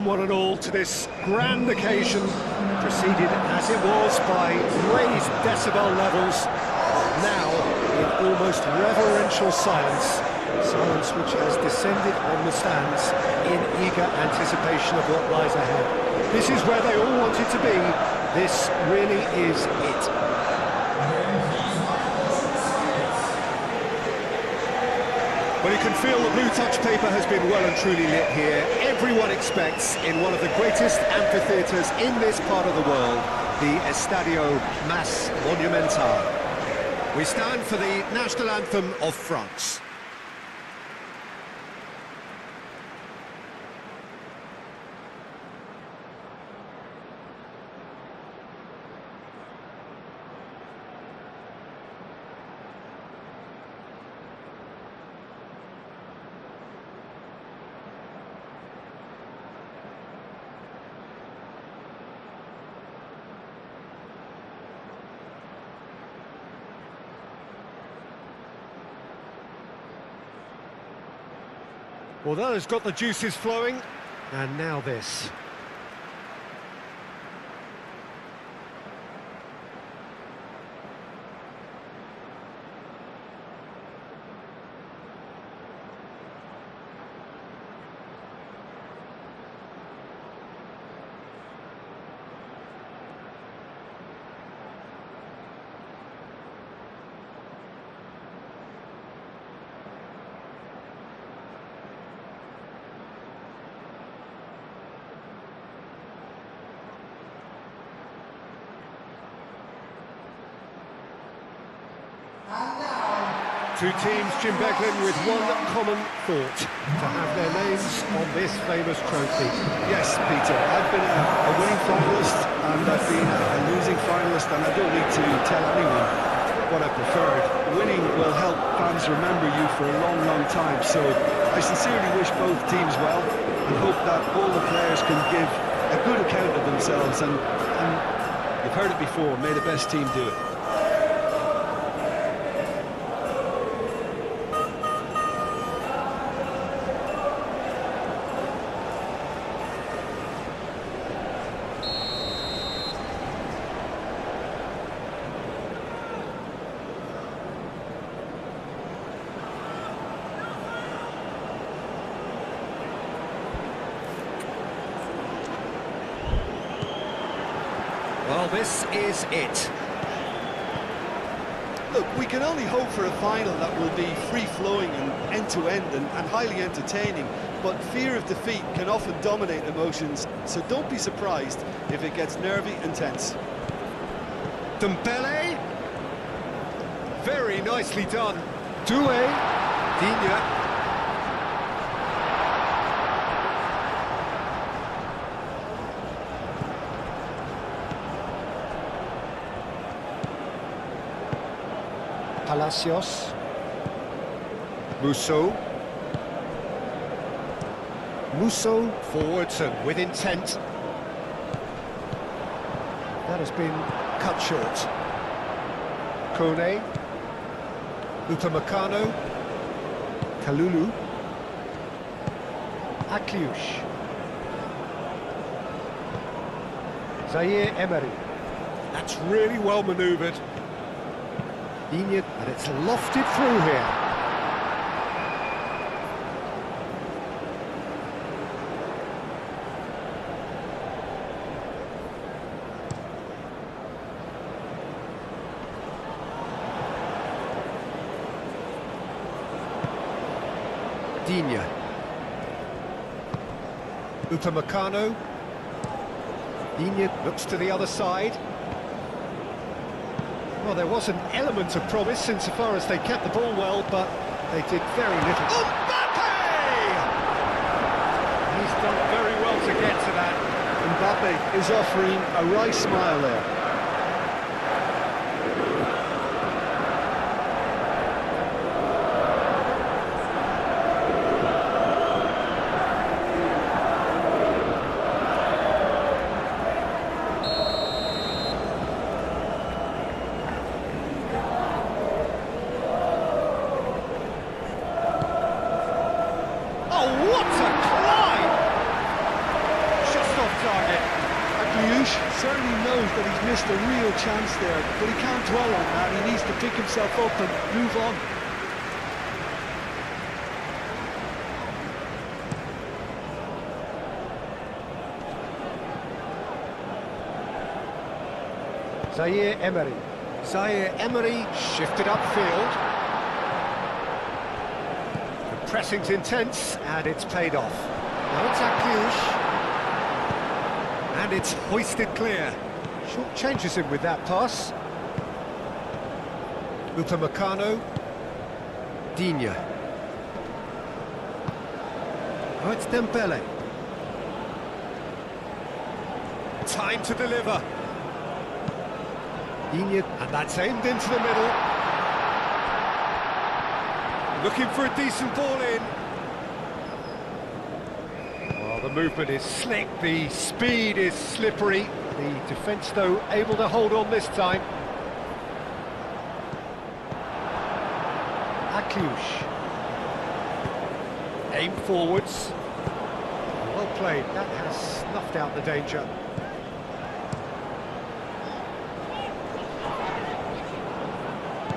One and all to this grand occasion, preceded as it was by raised decibel levels, now in almost reverential silence, silence which has descended on the stands in eager anticipation of what lies ahead. This is where they all wanted to be. This really is it. Well, you can feel the blue touch paper has been well and truly lit here. Everyone expects, in one of the greatest amphitheatres in this part of the world, the Estadio Mas Monumental. We stand for the national anthem of France. Well, that has got the juices flowing, and now this. Two teams, Jim Beglin, with one common thought: to have their names on this famous trophy. Yes, Peter, I've been a winning finalist and I've been a losing finalist, and I don't need to tell anyone what I preferred. Winning will help fans remember you for a long, long time, so I sincerely wish both teams well and hope that all the players can give a good account of themselves, and you've heard it before, may the best team do it. Well, this is it. Look, we can only hope for a final that will be free-flowing and end-to-end and highly entertaining, but fear of defeat can often dominate emotions, so don't be surprised if it gets nervy and tense. Dembele. Very nicely done. Doué. Digne. Palacios. Musso. Musso forwards and with intent. That has been cut short. Kone. Upamecano. Kalulu. Akliush. Zaire Emery. That's really well manoeuvred. Digne, and it's lofted through here. Digne. Upamecano. Digne looks to the other side. Well, there was an element of promise insofar as they kept the ball well, but they did very little. Mbappe! He's done very well to get to that. Mbappe is offering a wry smile there. Grealish certainly knows that he's missed a real chance there, but he can't dwell on that. He needs to pick himself up and move on. Zaire Emery. Zaire Emery shifted upfield. The pressing's intense, and it's paid off. Now it's Akleuch. And it's hoisted clear. Short changes him with that pass. Upamecano. Digne. Oh, it's Dembele. Time to deliver. Digne, and that's aimed into the middle. Looking for a decent ball in. Well, the movement is slick, the speed is slippery. The defence, though, able to hold on this time. Akleuch. Aim forwards. Well played, that has snuffed out the danger.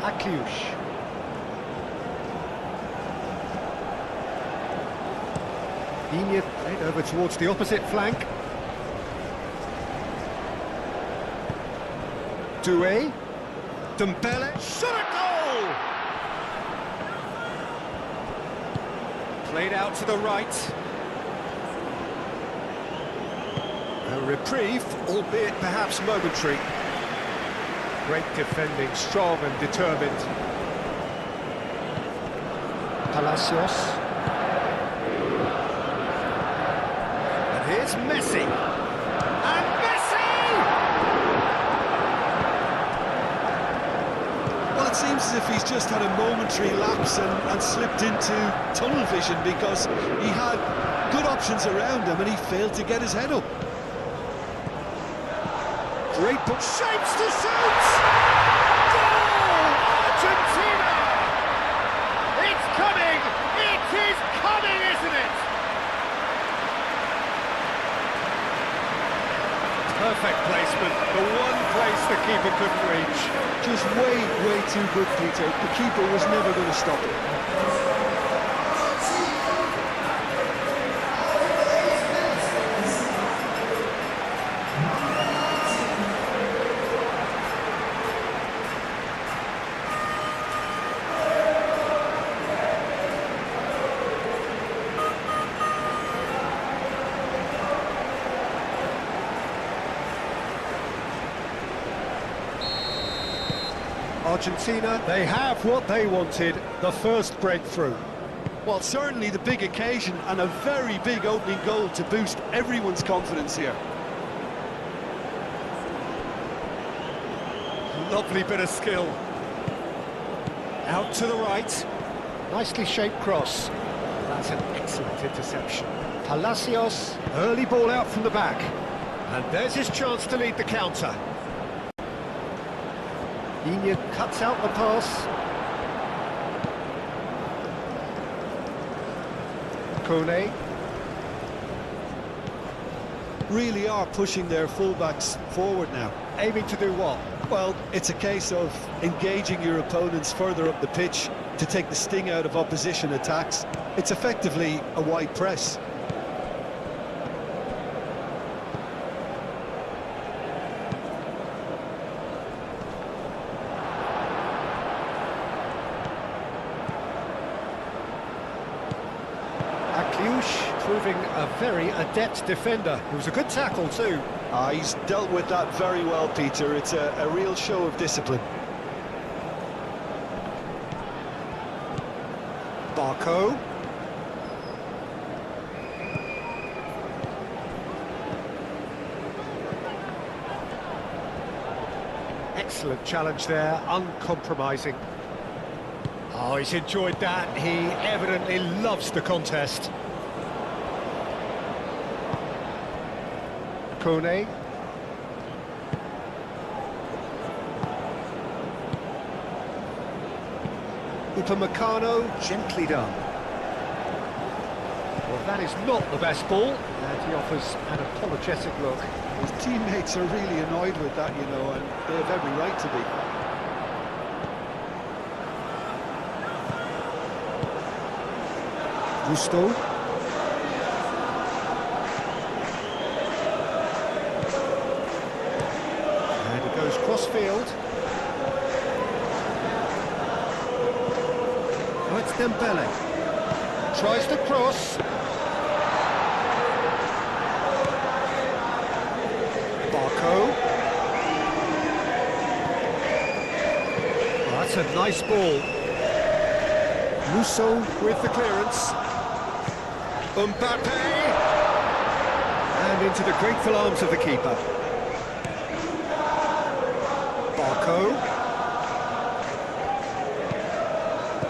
Akleuch. Digne played over towards the opposite flank. Doué. Dembele. Shot a goal! Played out to the right. A reprieve, albeit perhaps momentary. Great defending, strong and determined. Palacios. And here's Messi. And Messi! Well, it seems as if he's just had a momentary lapse and slipped into tunnel vision, because he had good options around him and he failed to get his head up. Great put, shapes to shoot! Goal! Argentina! It's coming! It is coming, isn't it? Perfect placement, the one place the keeper couldn't reach. Just way too good, Peter. The keeper was never going to stop it. Argentina, they have what they wanted, the first breakthrough. Well, certainly the big occasion and a very big opening goal to boost everyone's confidence here. Lovely bit of skill. Out to the right. Nicely shaped cross. That's an excellent interception. Palacios, early ball out from the back. And there's his chance to lead the counter. Digne cuts out the pass. Kone. Really are pushing their fullbacks forward now. Aiming to do what? Well, it's a case of engaging your opponents further up the pitch to take the sting out of opposition attacks. It's effectively a wide press. Akleuch proving a very adept defender. It was a good tackle too. He's dealt with that very well, Peter. It's a real show of discipline. Barco. Excellent challenge there, uncompromising. Oh, he's enjoyed that. He evidently loves the contest. Kone. Upamecano, gently done. Well, that is not the best ball, and he offers an apologetic look. His teammates are really annoyed with that, you know, and they have every right to be. Gusto. And it goes cross-field. Oh, it's Dembele. Tries to cross. Barco. Oh, that's a nice ball. Musso with the clearance. Mbappe! And into the grateful arms of the keeper. Barco.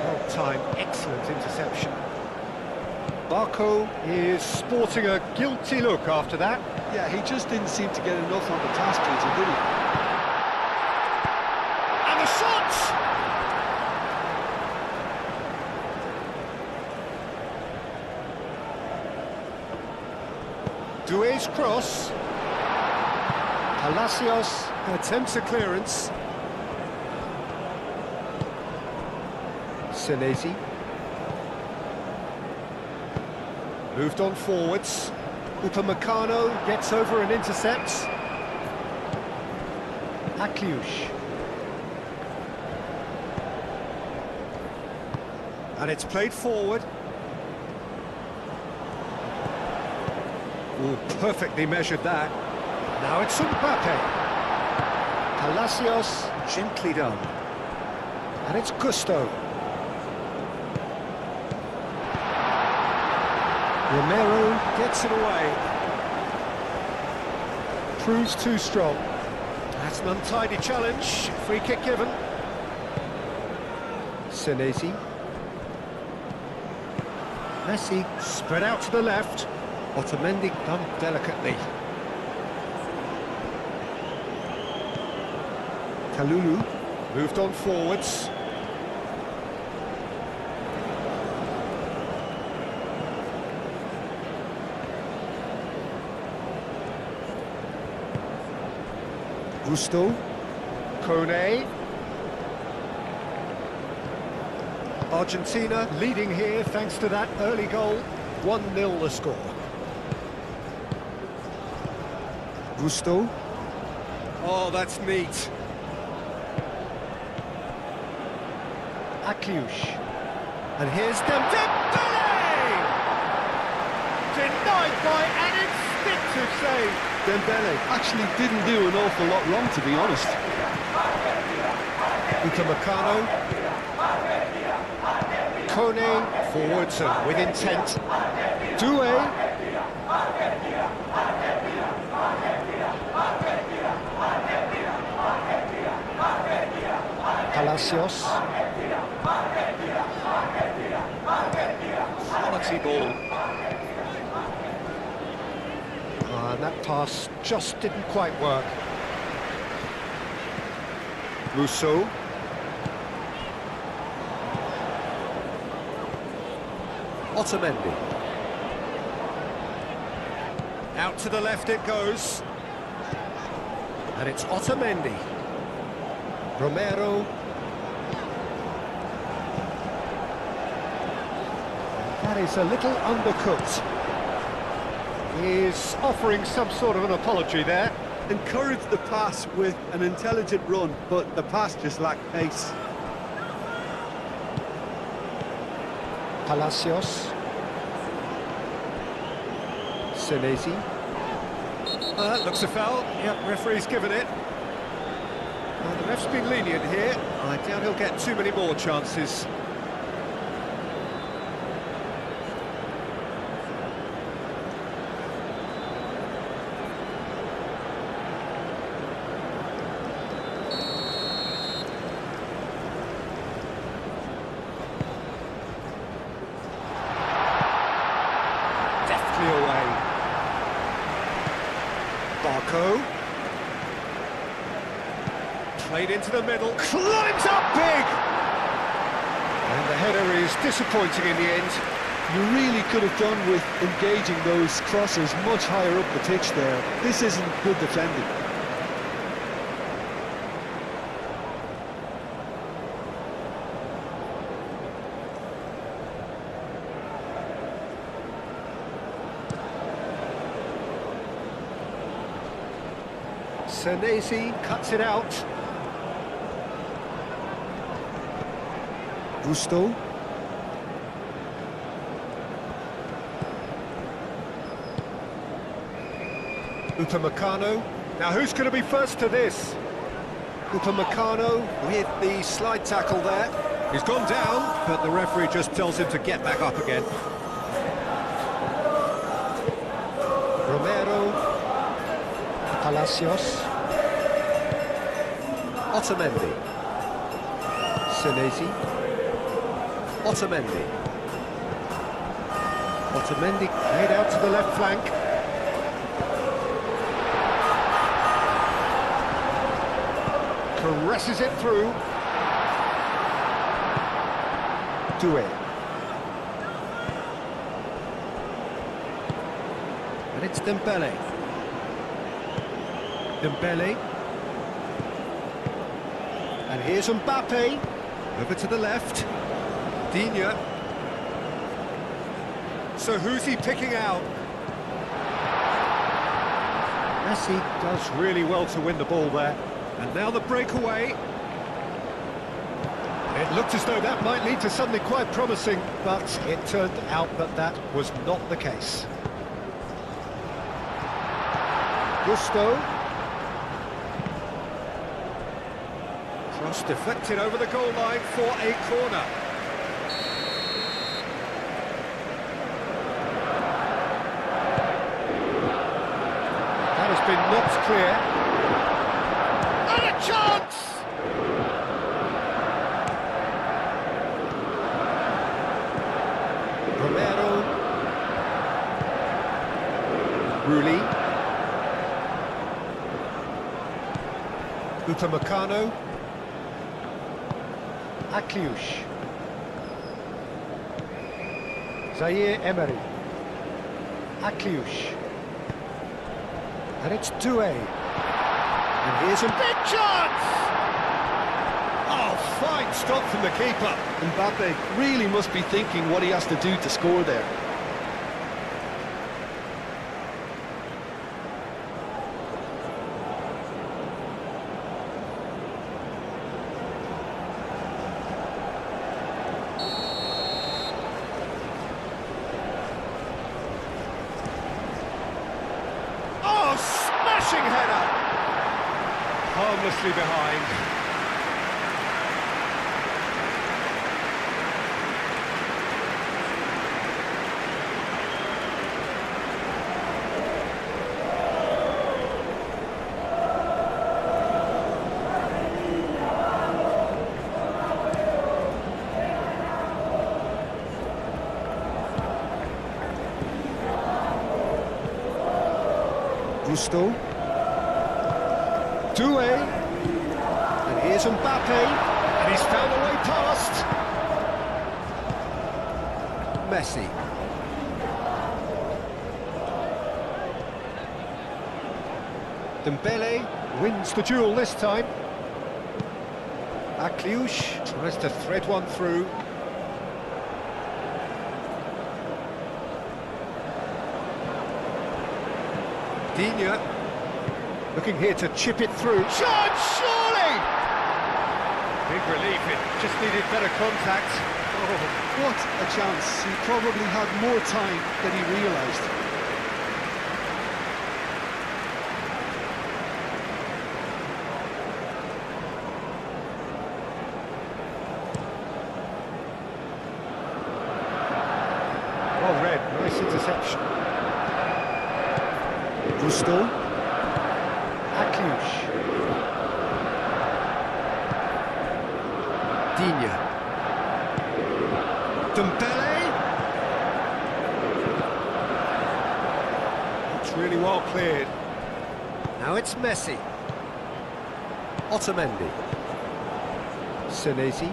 Well-timed, excellent interception. Barco is sporting a guilty look after that. Yeah, he just didn't seem to get enough on the task, did he? And the shot! Doué's cross. Palacios attempts a clearance. Senesi. Moved on forwards. Upamecano gets over and intercepts. Akliush. And it's played forward. Oh, perfectly measured that. Now it's Mbappe. Palacios, gently done. And it's Gusto. Romero gets it away. Proves too strong. That's an untidy challenge. Free kick given. Senesi. Messi spread out to the left. Otamendi done delicately. Kalulu moved on forwards. Gusto. Kone. Argentina leading here thanks to that early goal. 1-0 the score. Gusto. Oh, that's neat. Akliush. And here's Dembele! Denied by an instinctive save. Dembele actually didn't do an awful lot wrong, to be honest. Upamecano. Kone forwards and with intent. Doué. Palacios. Quality ball. And that pass just didn't quite work. Musso. Otamendi. Out to the left it goes. And it's Otamendi. Romero. That is a little undercooked. He's offering some sort of an apology there. Encouraged the pass with an intelligent run, but the pass just lacked pace. Palacios. Senesi. That looks a foul. Yep, referee's given it. Well, the ref's been lenient here. I doubt he'll get too many more chances. Deftly away. Barco. Played into the middle, climbs up big! And the header is disappointing in the end. You really could have done with engaging those crosses much higher up the pitch there. This isn't good defending. Senesi cuts it out. Gusto. Upamecano. Now who's going to be first to this? Upamecano with the slide tackle there. He's gone down, but the referee just tells him to get back up again. Romero. Palacios. Otamendi. Senesi. Otamendi. Otamendi played out to the left flank. Caresses it through. Doué. And it's Dembele. Dembele. And here's Mbappe. Over to the left. Digne. So who's he picking out? Messi does really well to win the ball there. And now the breakaway. It looked as though that might lead to something quite promising, but it turned out that that was not the case. Gusto. Cross deflected over the goal line for a corner. That has been knocked clear. And a chance! Romero. Rulli. Upamecano. Akliouche. Zaire Emery. Akliouche. And it's Doué. And here's a big chance! Oh, fine stop from the keeper. Mbappe really must be thinking what he has to do to score there. Oh, smashing header! Harmlessly behind. Gusto. Doué. And here's Mbappe. And he's found a way past. Messi. Dembele wins the duel this time. Akliouche tries to thread one through. Digne looking here to chip it through. Shot, surely! Big relief, it just needed better contact. Oh, what a chance. He probably had more time than he realised. Well read, nice interception. Gusto. Akliouche. Digne. Dembele. It's really well cleared. Now it's Messi. Otamendi. Senesi.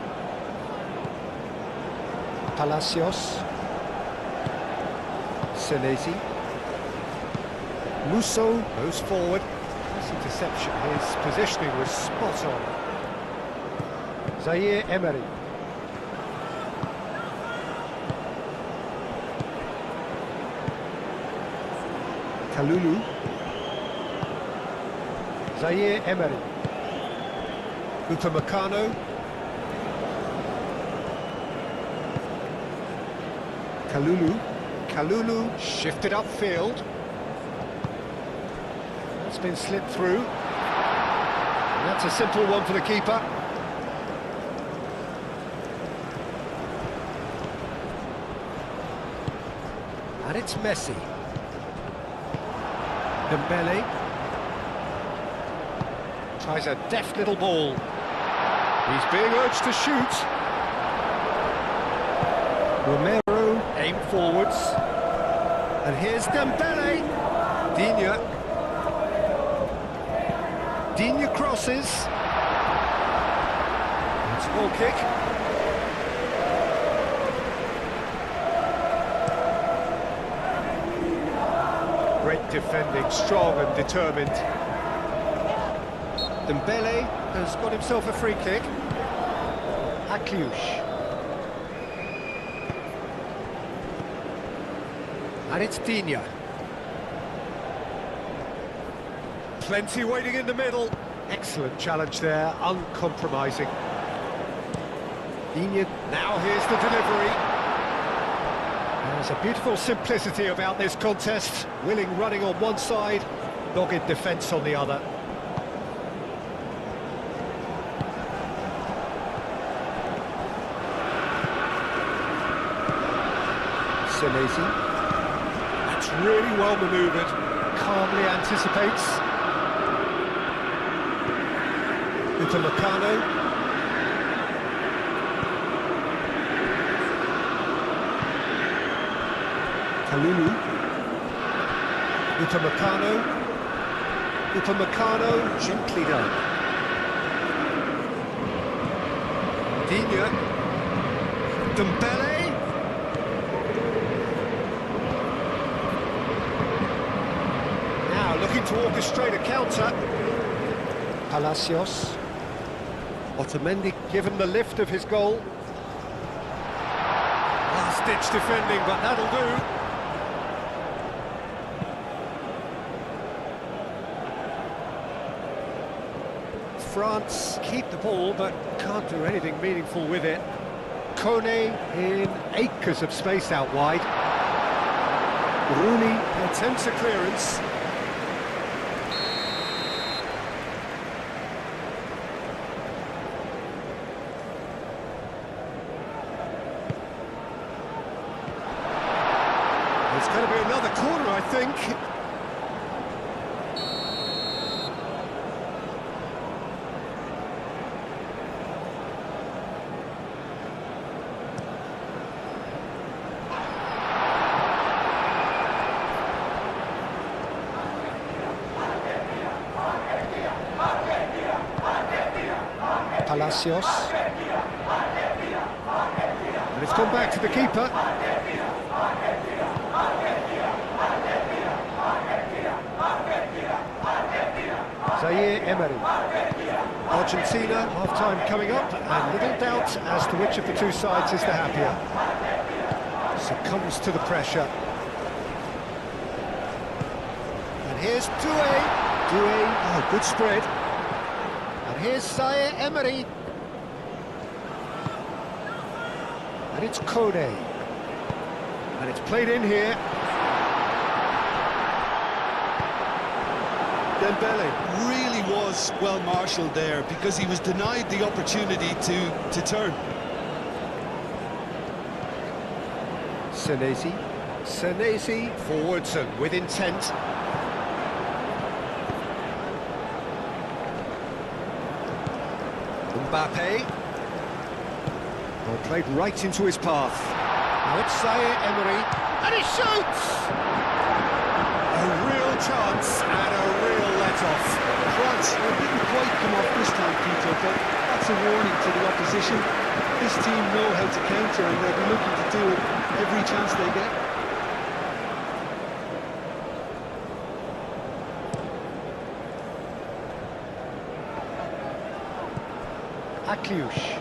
Palacios. Senesi. Musso goes forward. This interception, his positioning was spot on. Zaire Emery. Kalulu. Zaire Emery. Upamecano. Kalulu shifted upfield. That's been slipped through. And that's a simple one for the keeper. And it's Messi. Dembele. Tries a deft little ball. He's being urged to shoot. Romero aim forwards. And here's Dembele. Digne crosses. It's a goal kick. Great defending, strong and determined. Dembele has got himself a free kick. Akliush. And it's Digne. Plenty waiting in the middle. Excellent challenge there, uncompromising. Digne. Now here's the delivery. There's a beautiful simplicity about this contest. Willing running on one side, dogged defence on the other. Senesi. That's really well manoeuvred. Calmly anticipates. Upamecano. Kalulu. Upamecano, gently done. Digne. Dembele. Now looking to orchestrate a counter. Palacios. Otamendi given the lift of his goal. Last-ditch defending, but that'll do. France keep the ball, but can't do anything meaningful with it. Kone in acres of space out wide. Rooney attempts a clearance. It's going to be another corner, I think. Palacios. And it's gone back to the keeper. Zaire Emery. Argentina, half-time coming up, and little doubt as to which of the two sides is the happier. Succumbs to the pressure. And here's Doué. Oh, good spread. And here's Zaire Emery. And it's Kone. And it's played in here. Dembele really was well marshalled there because he was denied the opportunity to turn. Senesi forwards and with intent. Mbappe. Well, played right into his path. Now it's Zaire Emery, and he shoots! A real chance and a real let-off. France didn't quite come off this time, Peter, but that's a warning to the opposition. This team know how to counter, and they'll be looking to do it every chance they get. Akliouche.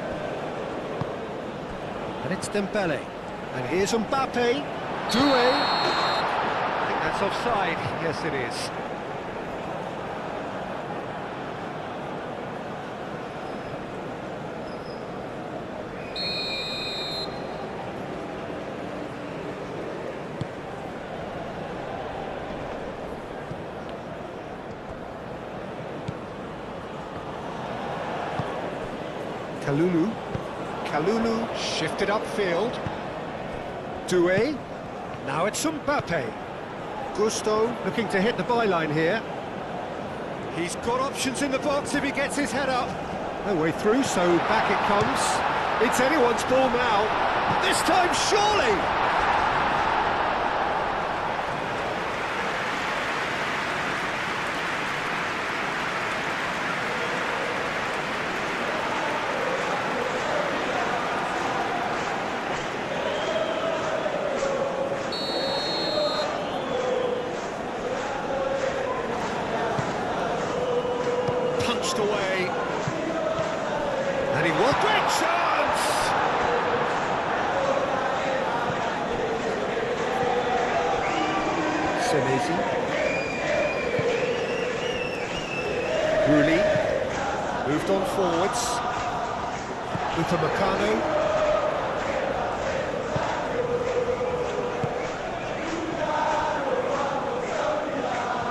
And it's Dembele. And here's Mbappe. Doué. I think that's offside. Yes, it is. Kalulu shifted upfield. Doué. Now it's Mbappe. Gusto looking to hit the byline here. He's got options in the box if he gets his head up. No way through, so back it comes. It's anyone's ball now. This time, surely! Punched away, and he will. Great chance! Messi. Rooney moved on forwards. Upamecano.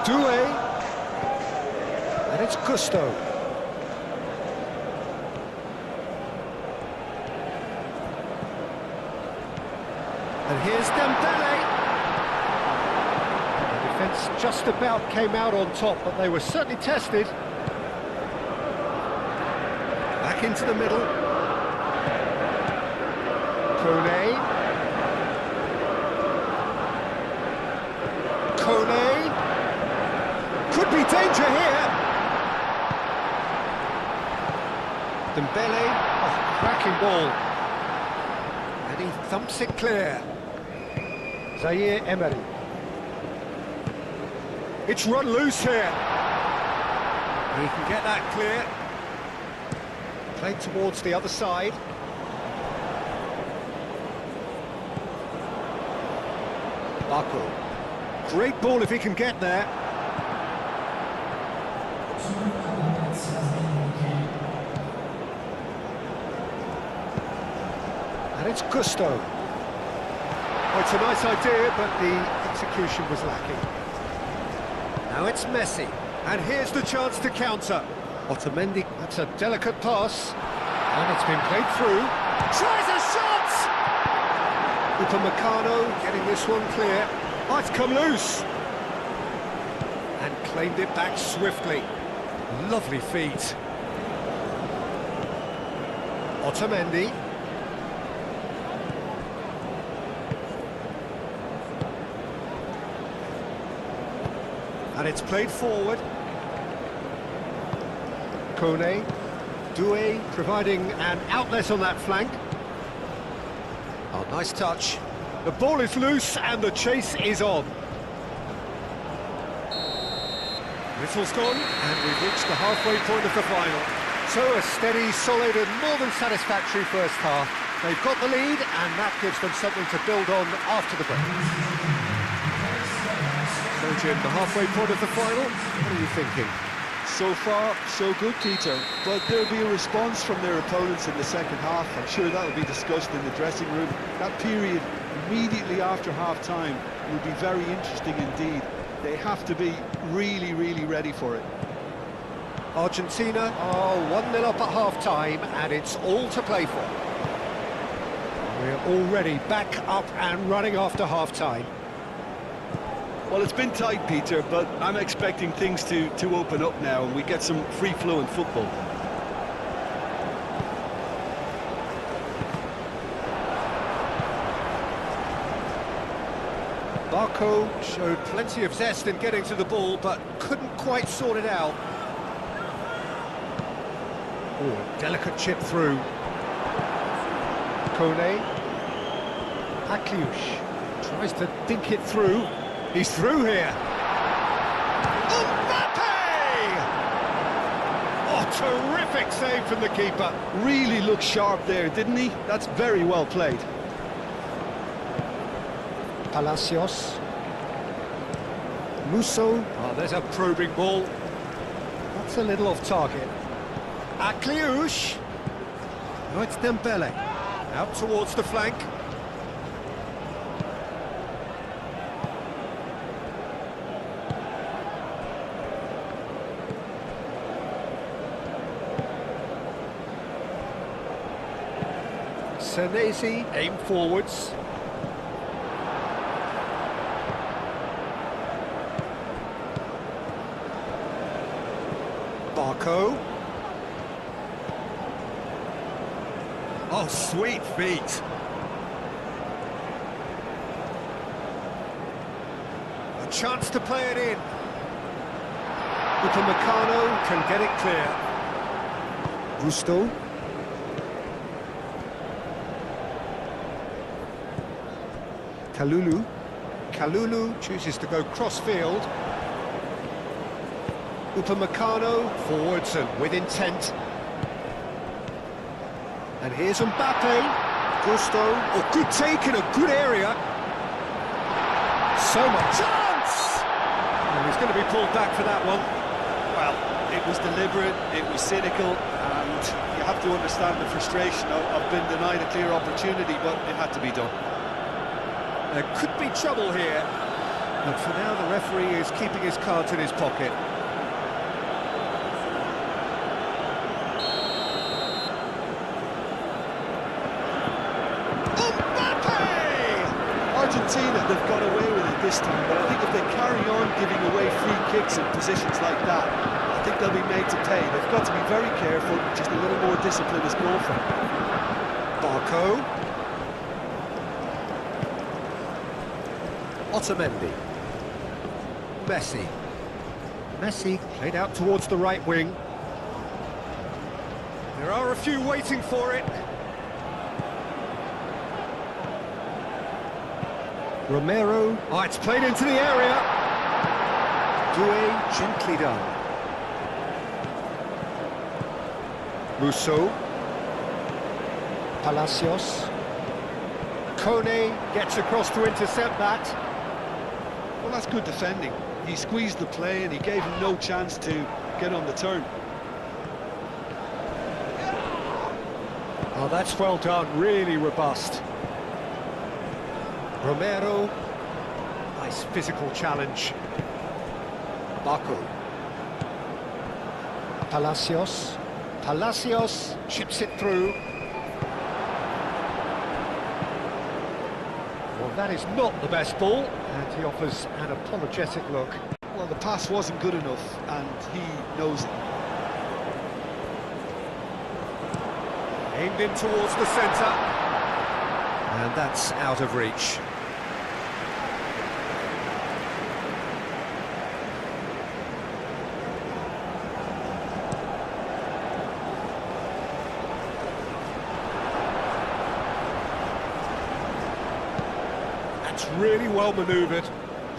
Doué. And it's Gusto. And here's Dembele. The defence just about came out on top, but they were certainly tested. Back into the middle. Kone. Could be danger here. Dembele, oh, cracking ball. And he thumps it clear. Zaire Emery. It's run loose here. He can get that clear. Played towards the other side. Baku. Great ball if he can get there. And it's Gusto. Oh, it's a nice idea, but the execution was lacking. Now it's Messi. And here's the chance to counter. Otamendi, that's a delicate pass. And it's been played through. Tries a shot! Upamecano getting this one clear. Oh, it's come loose. And claimed it back swiftly. Lovely feet. Otamendi. And it's played forward. Kone. Doué providing an outlet on that flank. Oh, nice touch. The ball is loose and the chase is on. Whistle's gone and we've reached the halfway point of the final. So a steady, solid and more than satisfactory first half. They've got the lead and that gives them something to build on after the break. So Jim, the halfway point of the final, what are you thinking? So far, so good, Peter. But there'll be a response from their opponents in the second half. I'm sure that'll be discussed in the dressing room. That period immediately after half-time will be very interesting indeed. They have to be really, really ready for it. Argentina are 1-0 up at half-time and it's all to play for. We're already back up and running after half-time. Well, it's been tight, Peter, but I'm expecting things to open up now and we get some free-flowing football. Barco showed plenty of zest in getting to the ball, but couldn't quite sort it out. Oh, delicate chip through. Kone. Akliouche tries to dink it through. He's through here. Mbappe! Oh, terrific perfect save from the keeper. Really looked sharp there, didn't he? That's very well played. Palacios. Musso. Oh, there's a probing ball. That's a little off target. Akliouche. No, it's Dembele. Out towards the flank. Senesi, aim forwards. Barco. Oh, sweet feet. A chance to play it in. Upamecano can get it clear. Gusto. Kalulu. Kalulu chooses to go cross-field. Upamecano forwards and with intent. And here's Mbappe. Gusto. Oh, good take in a good area. So much chance! And he's going to be pulled back for that one. Well, it was deliberate, it was cynical, and you have to understand the frustration of being denied a clear opportunity, but it had to be done. There could be trouble here, but for now the referee is keeping his cards in his pocket. Argentina, they've got away with it this time, but I think if they carry on giving away free kicks in positions like that, I think they'll be made to pay. They've got to be very careful, just a little more discipline is called for. Barco. Otamendi. Messi. Messi played out towards the right wing. There are a few waiting for it. Romero. Oh, it's played into the area. Doué, gently done. Musso. Palacios. Kone gets across to intercept that. Well, that's good defending. He squeezed the play and he gave him no chance to get on the turn. Oh, that's well done, really robust. Romero, nice physical challenge. Barco. Palacios. Palacios chips it through. Well, that is not the best ball, and he offers an apologetic look. Well, the pass wasn't good enough, and he knows it. Aimed in towards the centre. And that's out of reach. That's really well manoeuvred.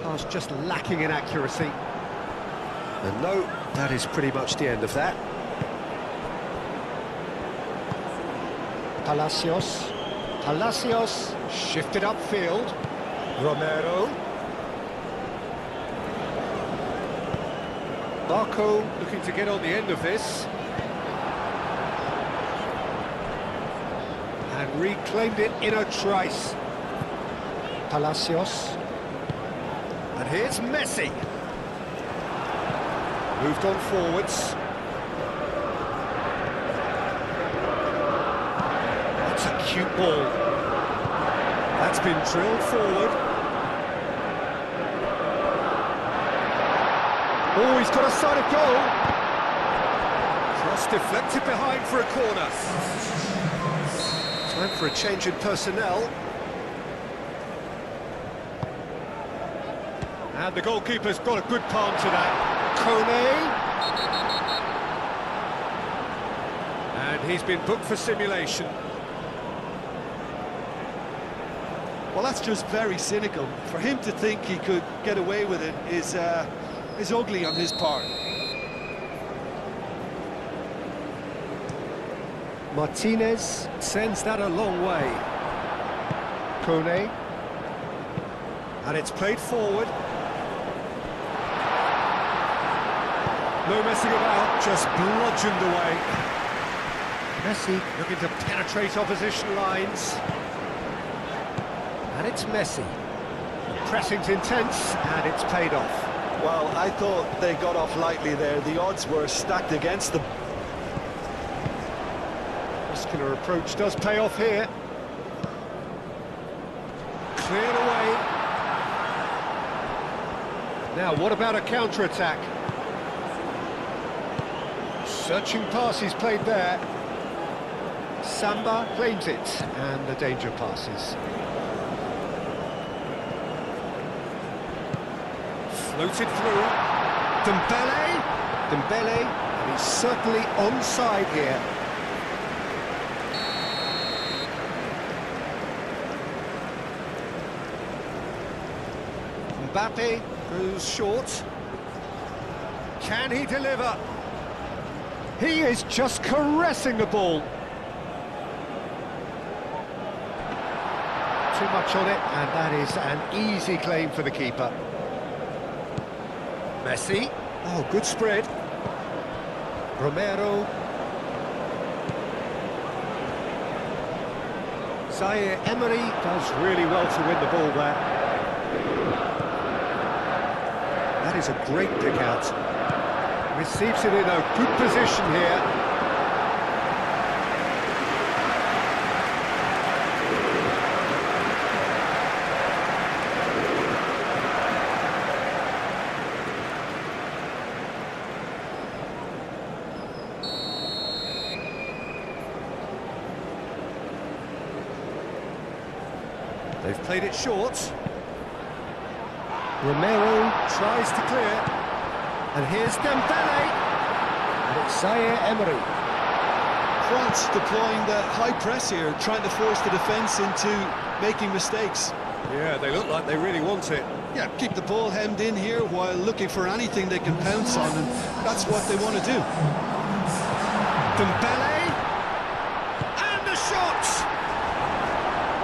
Pass just lacking in accuracy. And no, that is pretty much the end of that. Palacios. Palacios shifted upfield. Romero. Barco looking to get on the end of this. And reclaimed it in a trice. Palacios. And here's Messi. Moved on forwards. That's a cute ball. That's been drilled forward. Oh, he's got a side of goal. Cross deflected behind for a corner. Time for a change in personnel. And the goalkeeper's got a good palm to that. Kone. And he's been booked for simulation. Well, that's just very cynical. For him to think he could get away with it is ugly on his part. Martinez sends that a long way. Kone. And it's played forward. No messing about, just bludgeoned away. Messi looking to penetrate opposition lines. And it's Messi. The pressing's intense, and it's paid off. Well, I thought they got off lightly there. The odds were stacked against them. Muscular approach does pay off here. Cleared away. Now, what about a counter-attack? Searching pass he's played there. Samba claims it, and the danger passes. Floated through. Dembele, and he's certainly onside here. Mbappe goes short. Can he deliver? He is just caressing the ball. Too much on it, and that is an easy claim for the keeper. Messi. Oh, good spread. Romero. Zaire Emery does really well to win the ball there. That is a great pick out. Receives it in a good position here. They've played it short. Romero tries to clear. And here's Dembele. And it's Zaire Emery. France deploying the high press here, trying to force the defence into making mistakes. Yeah, they look like they really want it. Yeah, keep the ball hemmed in here while looking for anything they can pounce on, and that's what they want to do. Dembele. And the shot!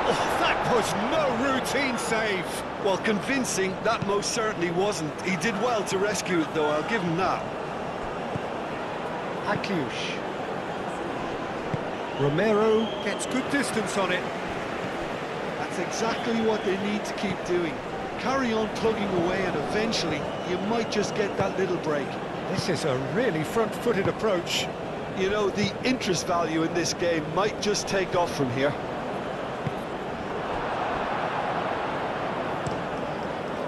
Oh, that was no routine save. Well, convincing, that most certainly wasn't. He did well to rescue it, though, I'll give him that. Akiush. Romero gets good distance on it. That's exactly what they need to keep doing. Carry on plugging away, and eventually you might just get that little break. This is a really front-footed approach. You know, the interest value in this game might just take off from here.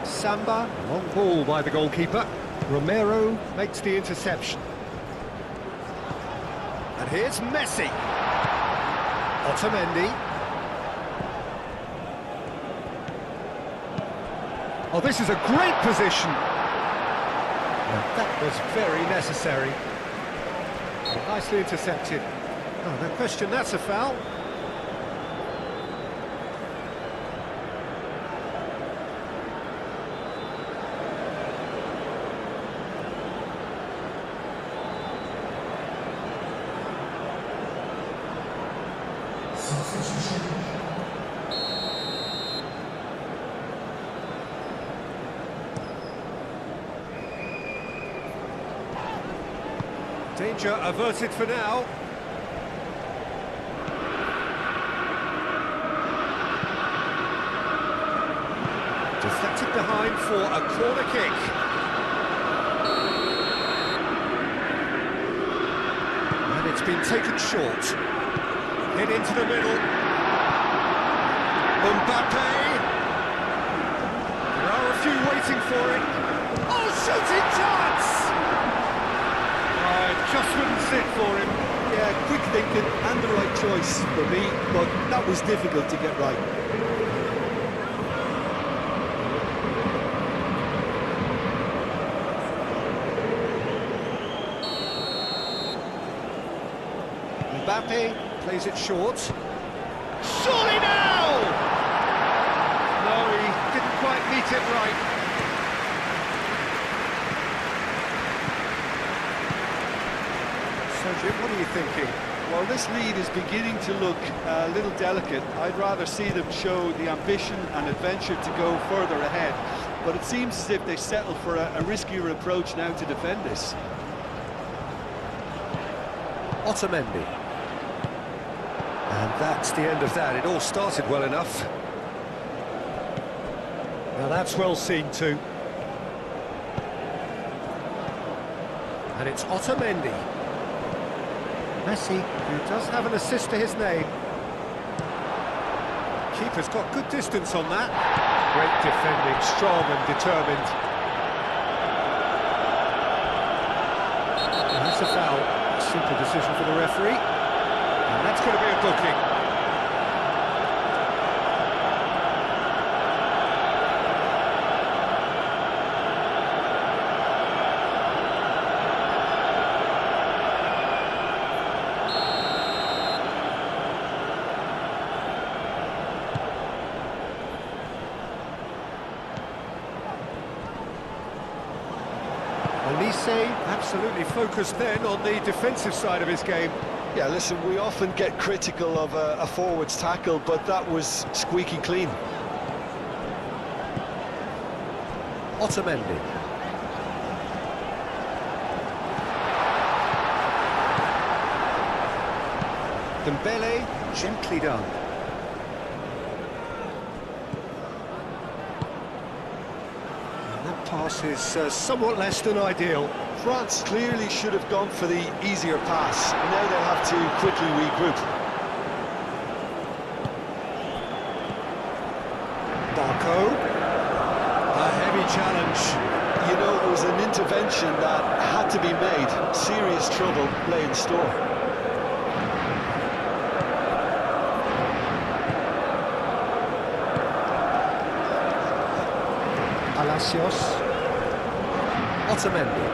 Samba, long ball by the goalkeeper. Romero makes the interception. And here's Messi. Otamendi. Oh, this is a great position. And that was very necessary. Nicely intercepted. Oh, no question, that's a foul. Danger averted for now. Deflected behind for a corner kick. And it's been taken short. Hit into the middle. Mbappe. There are a few waiting for it. Oh, shooting chance! Just wouldn't sit for him. Yeah, quick thinking and the right choice for me, but that was difficult to get right. Mbappe plays it short. Surely now! No, he didn't quite meet it right. So, Jim, what are you thinking? Well, this lead is beginning to look a little delicate. I'd rather see them show the ambition and adventure to go further ahead. But it seems as if they settle for a riskier approach now to defend this. Otamendi. And that's the end of that. It all started well enough. Now that's well seen too. And it's Otamendi. Messi, who does have an assist to his name. Keeper's got good distance on that. Great defending, strong and determined. And that's a foul. A simple decision for the referee. And that's going to be a booking. Elise absolutely focused then on the defensive side of his game. Yeah, listen, we often get critical of a forward's tackle, but that was squeaky clean. Otamendi. Dembele, gently done. Pass is somewhat less than ideal. France clearly should have gone for the easier pass. Now they'll have to quickly regroup. Barco. A heavy challenge. You know, it was an intervention that had to be made. Serious trouble lay in store. Palacios. Otamendi.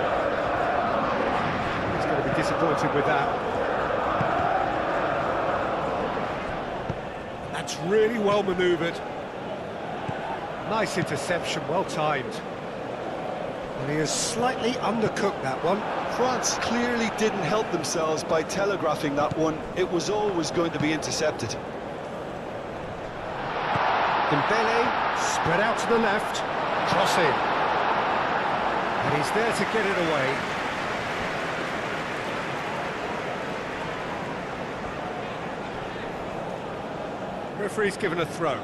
He's going to be disappointed with that. That's really well manoeuvred. Nice interception, well timed. And he has slightly undercooked that one. France clearly didn't help themselves by telegraphing that one. It was always going to be intercepted. Dembele, spread out to the left, cross in. And he's there to get it away. Referee's given a throw.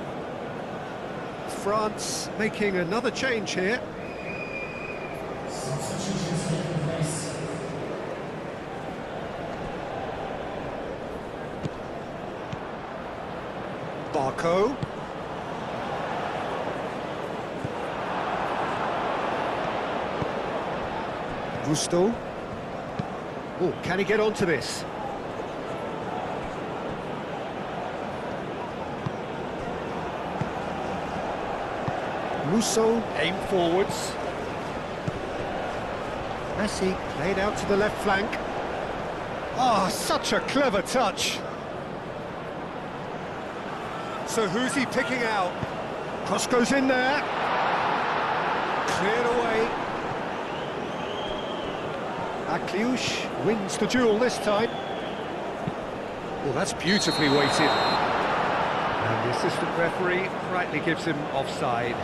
France making another change here. Barco. Gusto. Oh, can he get onto this? Musso, aim forwards. Messi played out to the left flank. Ah, oh, such a clever touch. So who's he picking out? Cross goes in there. Cleared away. Akliouche wins the duel this time. Well, that's beautifully weighted. And the assistant referee rightly gives him offside.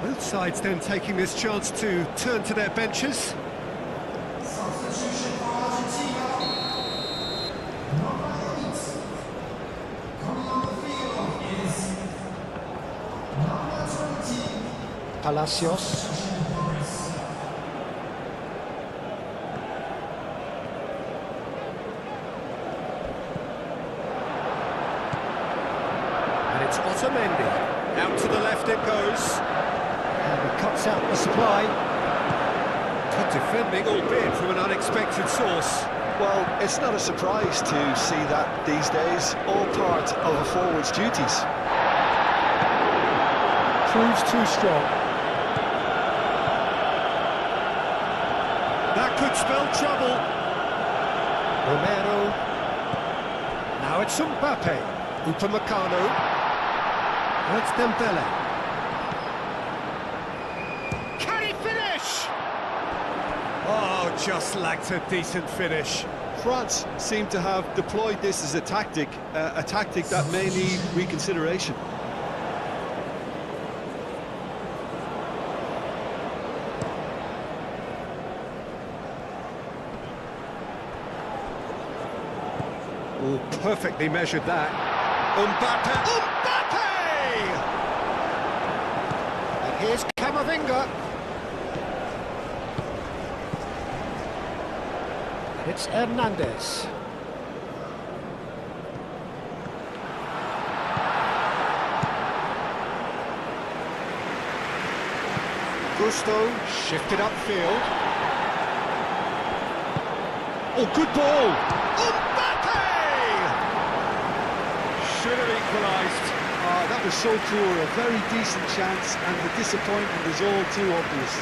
Both sides then taking this chance to turn to their benches. Substitution for Argentina. Number 8. Coming on the field is number 20. Palacios. And it's Otamendi. Out to the left it goes. And he cuts out the supply. Good defending, albeit from an unexpected source. Well, it's not a surprise to see that these days, all part of a forward's duties. Proves too strong. That could spell trouble. Romero. Now it's Mbappe. Upamecano. Now it's Dembele. Can he finish? Oh, just lacked a decent finish. France seem to have deployed this as a tactic that may need reconsideration. Oh, perfectly measured that. Mbappe! And here's Camavinga. It's Hernandez. Gusto shifted upfield. Oh, good ball! Mbappe! Should have equalised. That was so poor, a very decent chance, and the disappointment is all too obvious.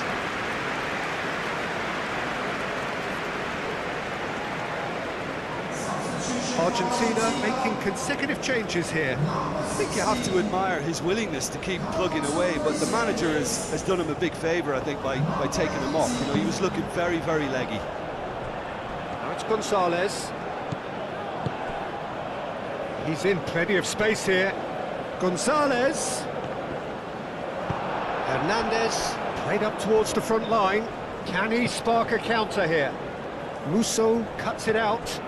Argentina making consecutive changes here. I think you have to admire his willingness to keep plugging away, but the manager has done him a big favour, I think, by taking him off. You know, he was looking very, very leggy. Now it's Gonzalez. He's in plenty of space here. Gonzalez. Hernandez played up towards the front line. Can he spark a counter here? Musso cuts it out.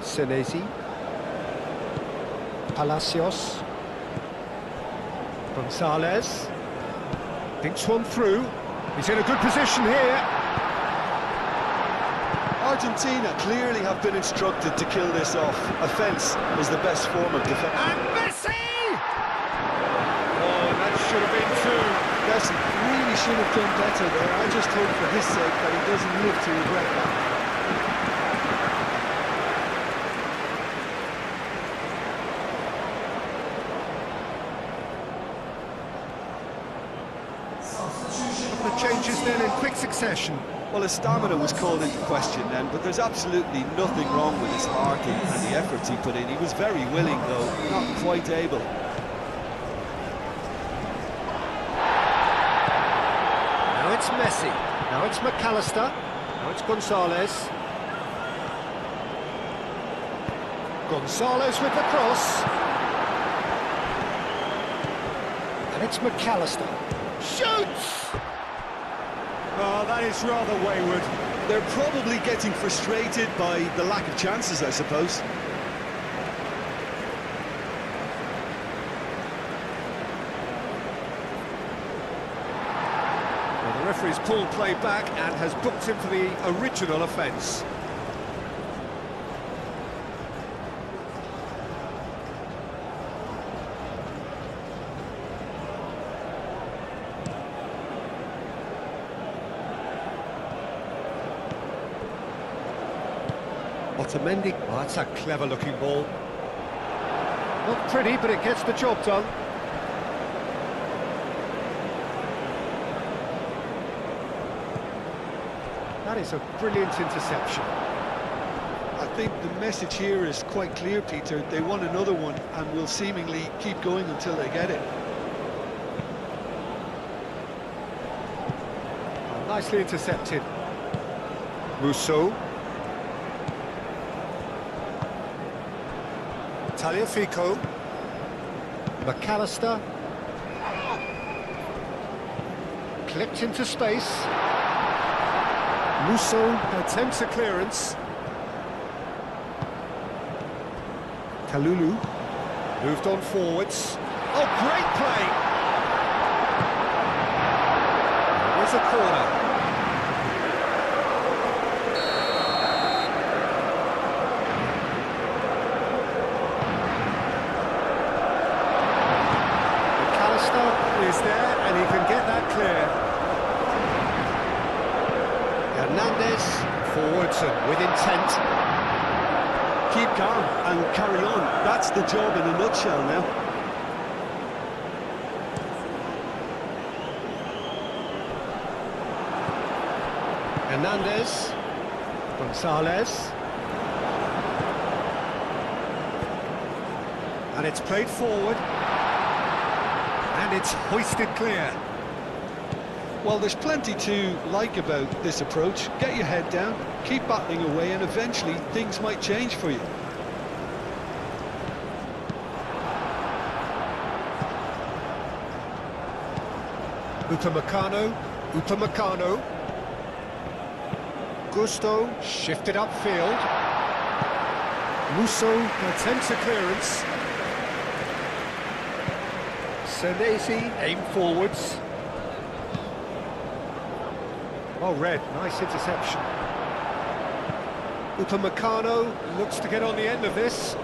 Senesi. Palacios. Gonzalez. Thinks one through. He's in a good position here. Argentina clearly have been instructed to kill this off. Offence is the best form of defence. And Messi! Oh, that should have been two. Messi really should have done better there. I just hope for his sake that he doesn't live to regret that. The changes then in quick succession. Well, his stamina was called into question then, but there's absolutely nothing wrong with his heart and the efforts he put in. He was very willing, though, not quite able. Now it's Messi. Now it's McAllister. Now it's Gonzalez. Gonzalez with the cross. And it's McAllister. Shoots! Oh, that is rather wayward. They're probably getting frustrated by the lack of chances, I suppose. Well, the referee's pulled play back and has booked him for the original offence. Otamendi. Oh, that's a clever-looking ball. Not pretty, but it gets the job done. That is a brilliant interception. I think the message here is quite clear, Peter. They want another one and will seemingly keep going until they get it. Oh, nicely intercepted. Musso. Tagliafico. McAllister. Clipped into space. Musso attempts a clearance. Kalulu moved on forwards. Oh, great play! There's a corner. McAllister is there and he can get that clear. Hernandez forwards and with intent. Keep calm and carry on. That's the job in a nutshell now. Hernandez. Gonzalez. And it's played forward. And it's hoisted clear. Well, there's plenty to like about this approach. Get your head down, keep battling away, and eventually things might change for you. Upamecano. Gusto shifted upfield. Musso attempts a clearance. Senesi aim forwards. Oh, Red, nice interception. Upamecano looks to get on the end of this.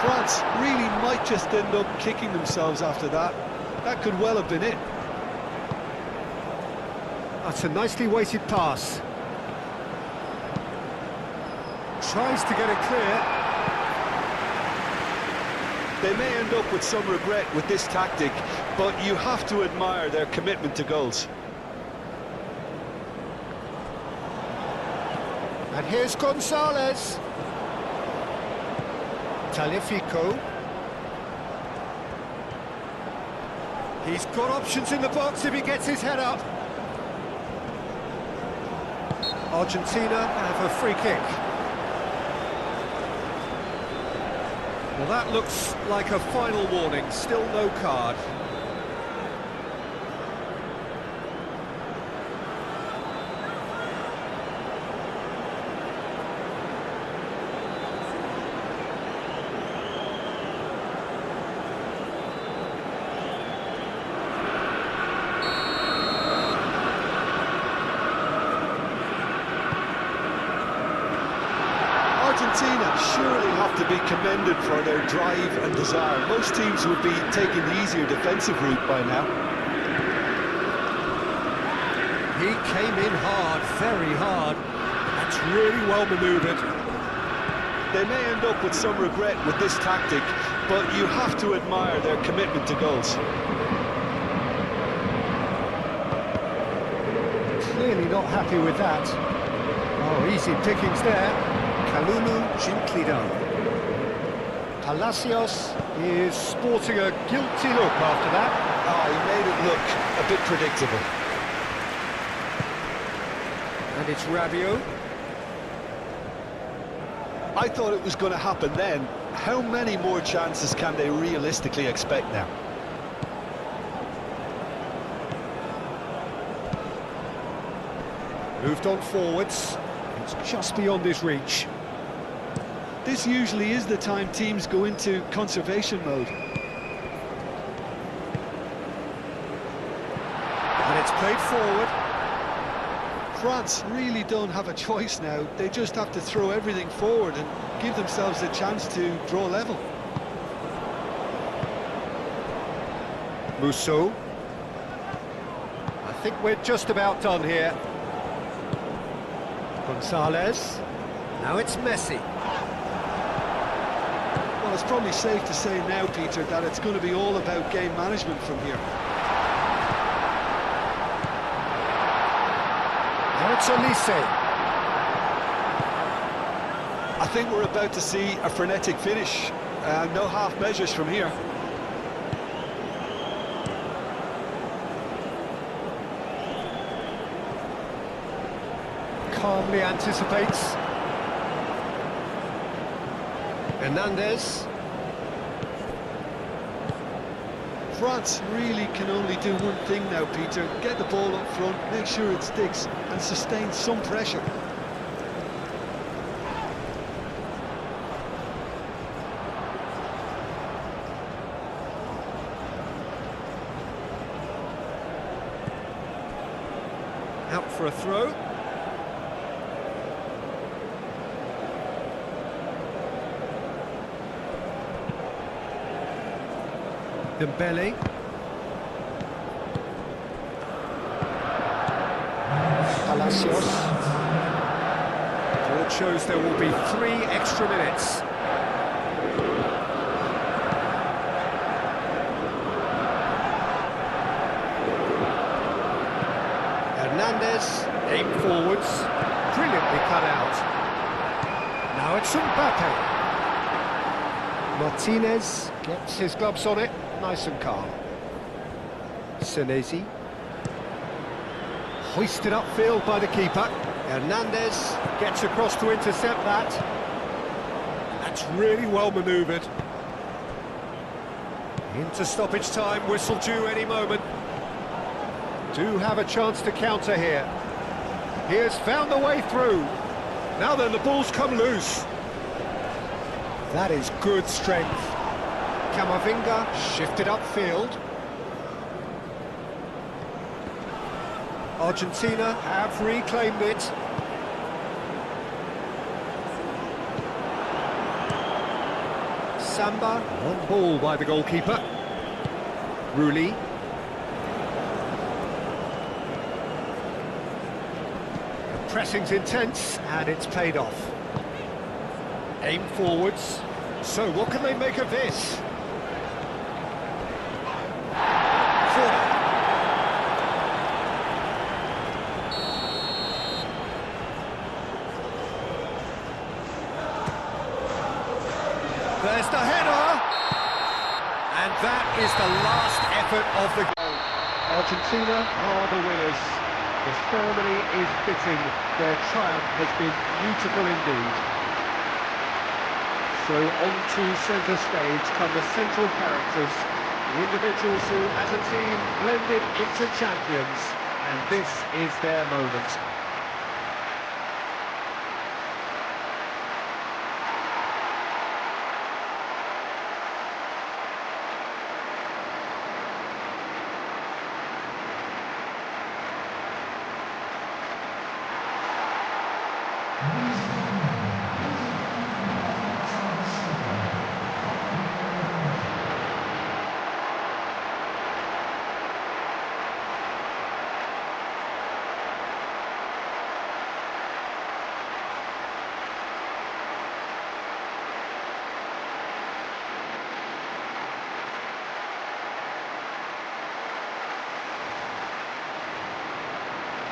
France really might just end up kicking themselves after that. That could well have been it. That's a nicely weighted pass. Tries to get it clear. They may end up with some regret with this tactic, but you have to admire their commitment to goals. And here's Gonzalez. Talifico. He's got options in the box if he gets his head up. Argentina have a free kick. Well, that looks like a final warning, still no card. Argentina surely have to be commended for their drive and desire. Most teams would be taking the easier defensive route by now. He came in hard, very hard. That's really well manoeuvred. They may end up with some regret with this tactic, but you have to admire their commitment to goals. Clearly not happy with that. Oh, easy pickings there. Kalulu gently done. Palacios is sporting a guilty look after that. He made it look a bit predictable. And it's Rabiot. I thought it was going to happen then. How many more chances can they realistically expect now? Moved on forwards. It's just beyond his reach. This usually is the time teams go into conservation mode. And it's played forward. France really don't have a choice now. They just have to throw everything forward and give themselves a chance to draw level. Musso. I think we're just about done here. Gonzalez. Now it's Messi. Well, it's probably safe to say now, Peter, that it's going to be all about game management from here. Now it's Olise. I think we're about to see a frenetic finish. No half measures from here. Calmly anticipates. Hernandez. France really can only do one thing now, Peter. Get the ball up front, make sure it sticks, and sustain some pressure. Out for a throw. Dembele. Palacios. Board shows there will be 3 extra minutes. Hernandez, aim forwards, brilliantly cut out. Now it's Mbappe. Martinez gets his gloves on it, nice and calm. Senesi. Hoisted upfield by the keeper. Hernandez gets across to intercept that. That's really well manoeuvred. Into stoppage time, whistle due any moment. Do have a chance to counter here. He has found the way through. Now then, the ball's come loose. That is good strength. Camavinga shifted upfield. Argentina have reclaimed it. Samba on ball by the goalkeeper. Rulli. The pressing's intense and it's paid off. Aim forwards. So what can they make of this? Corner. There's the header! And that is the last effort of the goal. Argentina are the winners. The ceremony is fitting. Their triumph has been beautiful indeed. So onto centre stage come the central characters, the individuals who, as a team, blended into champions. And this is their moment.